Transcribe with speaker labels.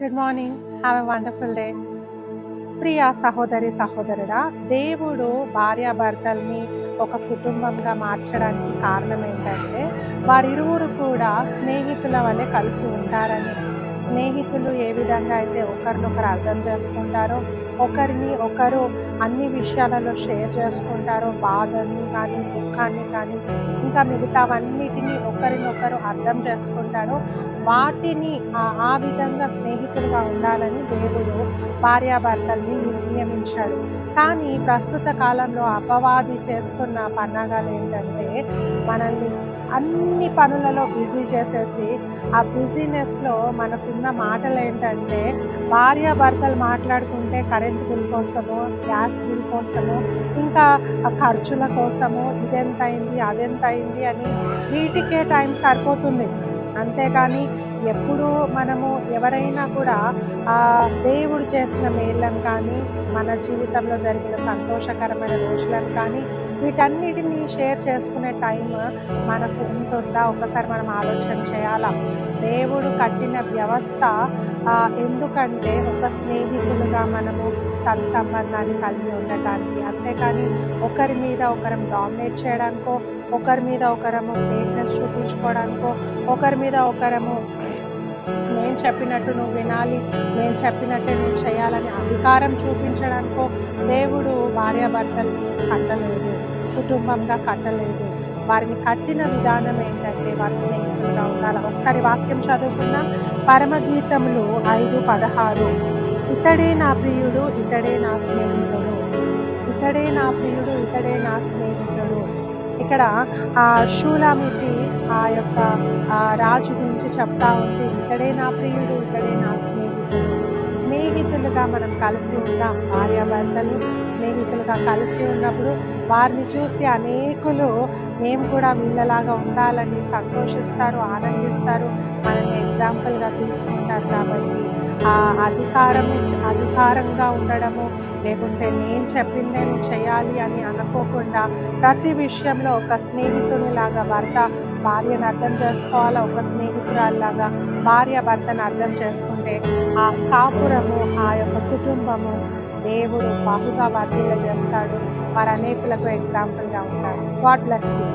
Speaker 1: Good morning. Have a wonderful day. ప్రియ సహోదరి, సహోదరుడా, దేవుడు భార్యాభర్తల్ని ఒక కుటుంబంగా మార్చడానికి కారణం ఏంటంటే, వారిరువురు కూడా స్నేహితుల వలె కలిసి ఉంటారని. స్నేహితులు ఏ విధంగా అయితే ఒకరినొకరు అర్థం చేసుకుంటారో, ఒకరిని ఒకరు అన్ని విషయాలలో షేర్ చేసుకుంటారో, బాధని కానీ, దుఃఖాన్ని కానీ, ఇంకా మిగతావన్నిటిని ఒకరినొకరు అర్థం చేసుకుంటారో, వాటిని ఆ విధంగా స్నేహితులుగా ఉండాలని దేవుడు భార్యాభర్తల్ని నియమించాడు. కానీ ప్రస్తుత కాలంలో అపవాది చేస్తున్న పన్నాగాలేంటంటే, మనల్ని అన్ని పనులలో బిజీ చేసేసి, ఆ బిజీనెస్‌లో మనకున్న మాటలేంటంటే, భార్యాభర్తలు మాట్లాడుకుంటే కరెంట్ బిల్ కోసమో, గ్యాస్ బిల్ కోసమో, ఇంకా ఖర్చుల కోసమో, ఇదెంతయింది, అదెంతయింది అని వీటికే టైం సరిపోతుంది. అంతేగాని ఎప్పుడూ మనము ఎవరైనా కూడా దేవుడు చేసిన మేళ్ళను కానీ, మన జీవితంలో జరిగిన సంతోషకరమైన రోజులను కానీ, వీటన్నిటిని షేర్ చేసుకునే టైం మనకు ఉంటుందా? ఒకసారి మనం ఆలోచన చేయాలా? దేవుడు కట్టిన వ్యవస్థ ఎందుకంటే ఒక స్నేహితులుగా మనము సత్సంబంధాన్ని కలిగి ఉండటానికి. అంతేకాని ఒకరి మీద ఒకరం డామినేట్ చేయడానికో, ఒకరి మీద ఒకరము గ్రేట్‌నెస్ చూపించుకోవడానికో, ఒకరి మీద ఒకరము నేను చెప్పినట్టు నువ్వు వినాలి, నేను చెప్పినట్టే నువ్వు చేయాలని అధికారం చూపించడానికో దేవుడు భార్యాభర్తల్ని కట్టలేదు, కుటుంబంగా కట్టలేదు. వారిని కట్టిన విధానం ఏంటంటే వారి స్నేహితులుగా ఉండాలి. ఒకసారి వాక్యం చదువుకుందాం. పరమగీతములు 5:16. ఇతడే నా ప్రియుడు, ఇతడే నా స్నేహితుడు. ఇతడే నా ప్రియుడు, ఇతడే నా స్నేహితుడు. ఇక్కడ షూలామితి ఆ యొక్క రాజు గురించి చెప్తా ఉంది. ఇతడే నా ప్రియుడు, ఇతడే నా స్నేహితుడు. స్నేహితులుగా మనం కలిసి ఉందాం. భార్యాభర్తలు స్నేహితులుగా కలిసి ఉన్నప్పుడు వారిని చూసి అనేకులు మేము కూడా వీళ్ళలాగా ఉండాలని సంతోషిస్తారు, ఆనందిస్తారు, మనల్ని ఎగ్జాంపుల్‌గా తీసుకుంటారు. కాబట్టి అధికారంగా ఉండడము, లేకుంటే నేను చెప్పిందే నువ్వు చేయాలి అని అనుకోకుండా ప్రతి విషయంలో ఒక స్నేహితునిలాగా భర్త భార్యను అర్థం చేసుకోవాలా, ఒక స్నేహితురాల్లాగా భార్య భర్తను అర్థం చేసుకుంటే ఆ కాపురము, ఆ యొక్క కుటుంబము దేవుడు బహుగా వర్ధిల్ల చేస్తాడు. వారు అనేకులకు ఎగ్జాంపుల్‌గా ఉంటారు. God bless you.